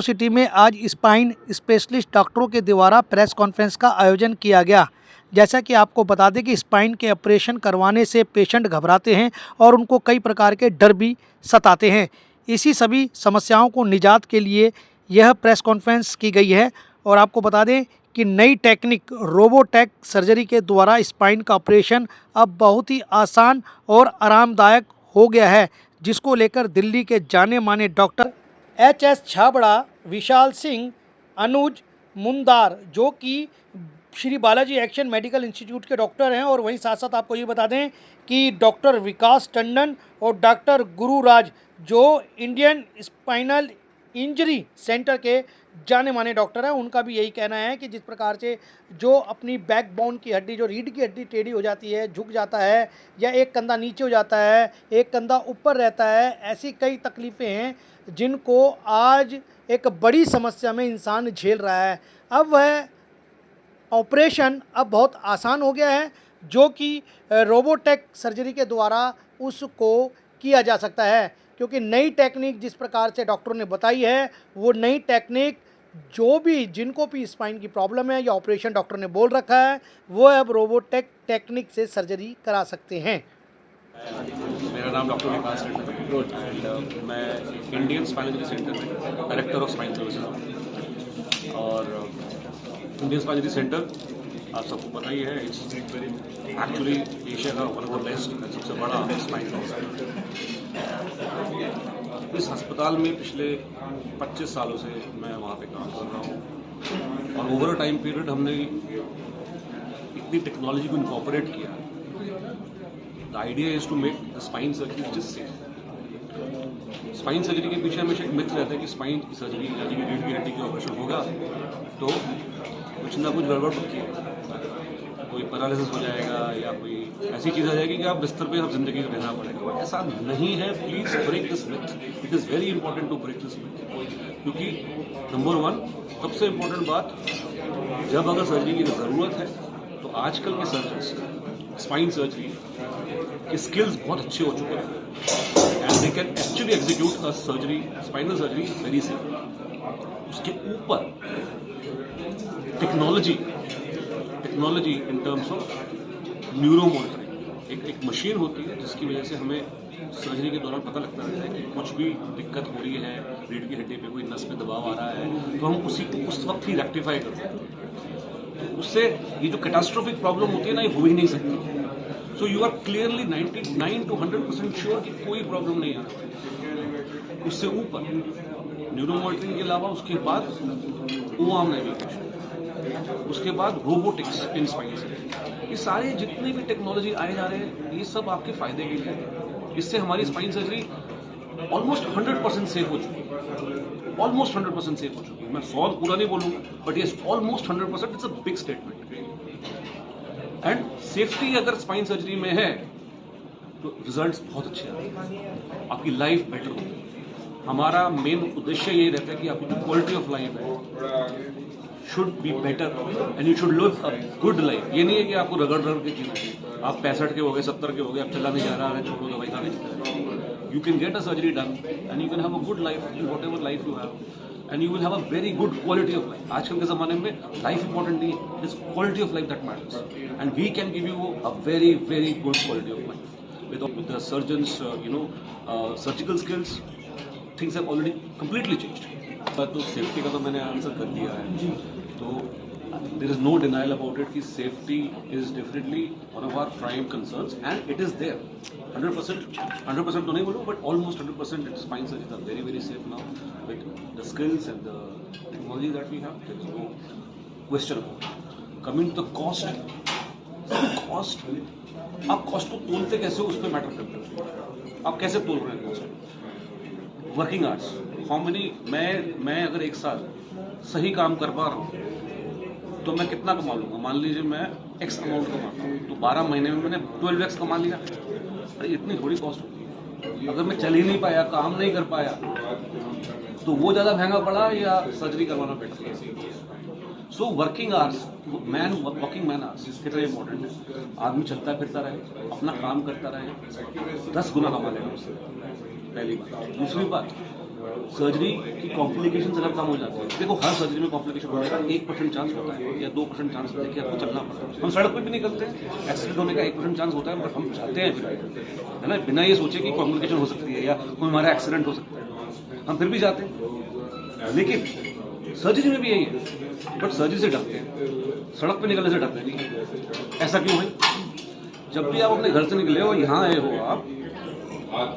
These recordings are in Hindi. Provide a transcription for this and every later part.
सिटी में आज स्पाइन स्पेशलिस्ट डॉक्टरों के द्वारा प्रेस कॉन्फ्रेंस का आयोजन किया गया। जैसा कि आपको बता दें कि स्पाइन के ऑपरेशन करवाने से पेशेंट घबराते हैं और उनको कई प्रकार के डर भी सताते हैं। इसी सभी समस्याओं को निजात के लिए यह प्रेस कॉन्फ्रेंस की गई है। और आपको बता दें कि नई टेक्निक रोबोटेक सर्जरी के द्वारा स्पाइन का ऑपरेशन अब बहुत ही आसान और आरामदायक हो गया है, जिसको लेकर दिल्ली के जाने माने डॉक्टर एच.एस. छाबड़ा, विशाल सिंह, अनुज मुंदार, जो कि Shri Balaji action medical institute के डॉक्टर हैं, और वहीं साथ साथ आपको ये बता दें कि डॉक्टर विकास टंडन और डॉक्टर गुरुराज, जो इंडियन स्पाइनल इंजरी सेंटर के जाने माने डॉक्टर हैं, उनका भी यही कहना है कि जिस प्रकार से जो अपनी बैकबोन की हड्डी, जो रीढ़ की हड्डी टेढ़ी हो जाती है, झुक जाता है, या एक कंधा नीचे हो जाता है, एक कंधा ऊपर रहता है, ऐसी कई तकलीफ़ें हैं जिनको आज एक बड़ी समस्या में इंसान झेल रहा है। अब वह ऑपरेशन अब बहुत आसान हो गया है, जो कि रोबोटेक सर्जरी के द्वारा उसको किया जा सकता है, क्योंकि नई टेक्निक जिस प्रकार से डॉक्टरों ने बताई है, वो नई टेक्निक जो भी जिनको भी स्पाइन की प्रॉब्लम है या ऑपरेशन डॉक्टर ने बोल रखा है, वो अब रोबोटेक टेक्निक से सर्जरी करा सकते हैं। मेरा नाम डॉक्टर विकास टंडन एंड मैं इंडियन स्पाइन इंजरी सेंटर में डायरेक्टर ऑफ स्पाइन सर्विसेज। और इंडियन स्पाइन इंजरी सेंटर आप सबको पता ही है, इट्स एक्चुअली एशिया का वन ऑफ द बेस्ट, सबसे बड़ा स्पाइन हॉस्पिटल। इस अस्पताल में पिछले 25 सालों से मैं वहाँ पे काम कर रहा हूँ, और ओवर अ टाइम पीरियड हमने इतनी टेक्नोलॉजी को इनकॉर्पोरेट किया। The idea is to make the spine surgery which is safe. Spine surgery के पीछे हमेशा एक मिथ रहता है कि स्पाइन की सर्जरी यानी कि रीढ़ की हड्डी की ऑपरेशन होगा तो कुछ ना कुछ गड़बड़ पक्की है, कोई पैरालिसिस हो जाएगा या कोई ऐसी चीज़ आ जाएगी कि आप बिस्तर पे आप जिंदगी में रहना पड़ेगा। ऐसा नहीं है। Please break this myth. It is very important to break this myth, क्योंकि नंबर वन सबसे इम्पोर्टेंट बात, जब अगर सर्जरी की ज़रूरत है तो आजकल के सर्जन्स स्पाइन सर्जरी के स्किल्स बहुत अच्छे हो चुके हैं and they can actually execute a surgery, spinal surgery very safe. उसके ऊपर technology in terms of neuro monitoring, एक मशीन होती है जिसकी वजह से हमें सर्जरी के दौरान पता लगता रहता है कि कुछ भी दिक्कत हो रही है, रीढ़ की हड्डी पे कोई नस पे दबाव आ रहा है, तो हम उसी को उस वक्त ही रेक्टिफाई करते हैं। उससे ये जो कैटास्ट्रोफिक प्रॉब्लम होती है ना, ये हो ही नहीं सकती। So you are clearly 99 to 100% sure कि कोई प्रॉब्लम नहीं आ रहा। उससे ऊपर न्यूरो मॉनिटरिंग के अलावा उसके बाद ओआर्म नेविगेशन, उसके बाद रोबोटिक्स इन स्पाइन सर्जरी, ये सारे जितने भी टेक्नोलॉजी आए जा रहे हैं, ये सब आपके फायदे के लिए। इससे हमारी स्पाइन सर्जरी ऑलमोस्ट 100% सेफ हो चुकी है, ऑलमोस्ट 100% सेफ हो चुकी है। मैं 100 पूरा नहीं बोलूंगा, बट ये almost 100%। It's a big statement. And safety अगर स्पाइन सर्जरी में है तो रिजल्ट्स बहुत अच्छे आते हैं, आपकी लाइफ बेटर होगी। हमारा मेन उद्देश्य ये रहता है कि आपकी जो क्वालिटी ऑफ लाइफ है should be better and you should live a good life. ये नहीं है कि आपको रगड़ के जीना, आप 65 के हो गए, 70 के हो गए, अब चला नहीं जा रहा है, छोड़ो दवाई खाने की। You can get a surgery done and you can have a good life in whatever life you have, and you will have a very good quality of life. आजकल के ज़माने में life important नहीं, it is quality of life that matters, and we can give you a very very good quality of life with the surgeons surgical skills. Things have already completely changed. तो सेफ्टी का तो मैंने आंसर कर दिया है, तो there is no denial about it कि safety is definitely one of our prime concerns and it is there 100% तो नहीं बोलूँ, but almost 100%. Spine surgeries are very very safe now with the skills and the technology that we have. There is no question about it. Coming to the cost, आप कॉस्ट को तोलते कैसे हो उस पर मैटर करता है। आप कैसे तोल रहे हैं cost. Working hours, how many, मैं अगर एक साल सही काम कर पा रहा हूँ तो मैं कितना कमा लूँगा। मान लीजिए मैं एक्स अमाउंट कमाता हूँ, तो 12 महीने में मैंने 12x कमा लिया। अरे इतनी थोड़ी कॉस्ट होती है। अगर मैं चल ही नहीं पाया, काम नहीं कर पाया, तो वो ज़्यादा महंगा पड़ा या सर्जरी करवाना better. So working hours, working man hours कितना इंपॉर्टेंट है। आदमी चलता फिरता रहे, अपना काम करता रहे, 10 गुना कमा लेगा उससे, पहली बात। दूसरी बात, सर्जरी की कॉम्प्लिकेशन अगर कम हो जाती है, देखो हर सर्जरी में कॉम्प्लिकेशन होने का 1% चांस होता है या 2% चांस होता है कि आपको चलना पड़ता है। हम सड़क पर भी निकलते हैं, एक्सीडेंट होने का 1% चांस होता है, बट हम चाहते हैं है ना, बिना ये सोचे कि कॉम्प्लिकेशन हो सकती है या कोई हमारा एक्सीडेंट हो सकता है, हम फिर भी जाते हैं। लेकिन सर्जरी में भी यही है, बट सर्जरी से डरते हैं, सड़क पे निकलने से डरते नहीं। ऐसा क्यों है? जब भी आप अपने घर से निकले हो, यहाँ आए हो आप,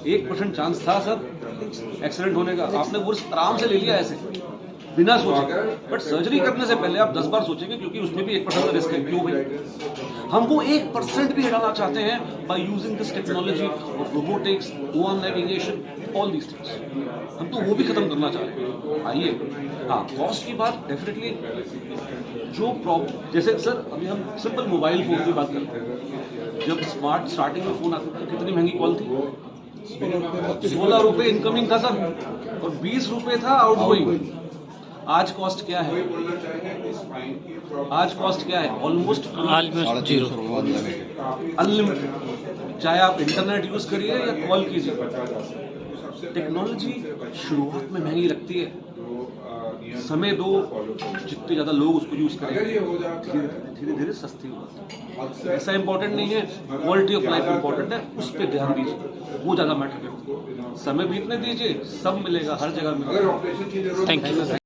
1% चांस था सर एक्सीडेंट होने का, आपने वो आराम से ले लिया ऐसे बिना सोचे। बट सर्जरी करने से पहले आप 10 बार सोचेंगे, क्योंकि उसमें भी 1% का रिस्क है। क्यों भाई? हम वो 1% भी हटाना चाहते हैं by using this technology of robotics, OM navigation, all these things. हम तो वो भी खत्म करना चाह रहे हैं। आइए, हाँ, कॉस्ट की बात डेफिनेटली जो प्रॉब्लम, जैसे सर अभी हम सिंपल मोबाइल फोन की बात करते हैं, जब स्टार्टिंग में फोन आता था कितनी महंगी कॉल थी? 16 रुपए इनकमिंग था सर और 20 रुपए था आउटगोइंग। आज कॉस्ट क्या है? आज कॉस्ट क्या है? Almost zero. अनलिमिटेड, चाहे आप इंटरनेट यूज करिए या कॉल कीजिए। टेक्नोलॉजी शुरुआत में महंगी लगती है, समय दो, जितने ज्यादा लोग उसको यूज करेंगे धीरे धीरे सस्ती होती है। ऐसा इंपॉर्टेंट नहीं है, क्वालिटी ऑफ लाइफ इंपॉर्टेंट है, उस पर ध्यान दीजिए, वो ज्यादा मैटर करता है। समय बीतने दीजिए, सब मिलेगा, हर जगह मिलेगा। Thank you.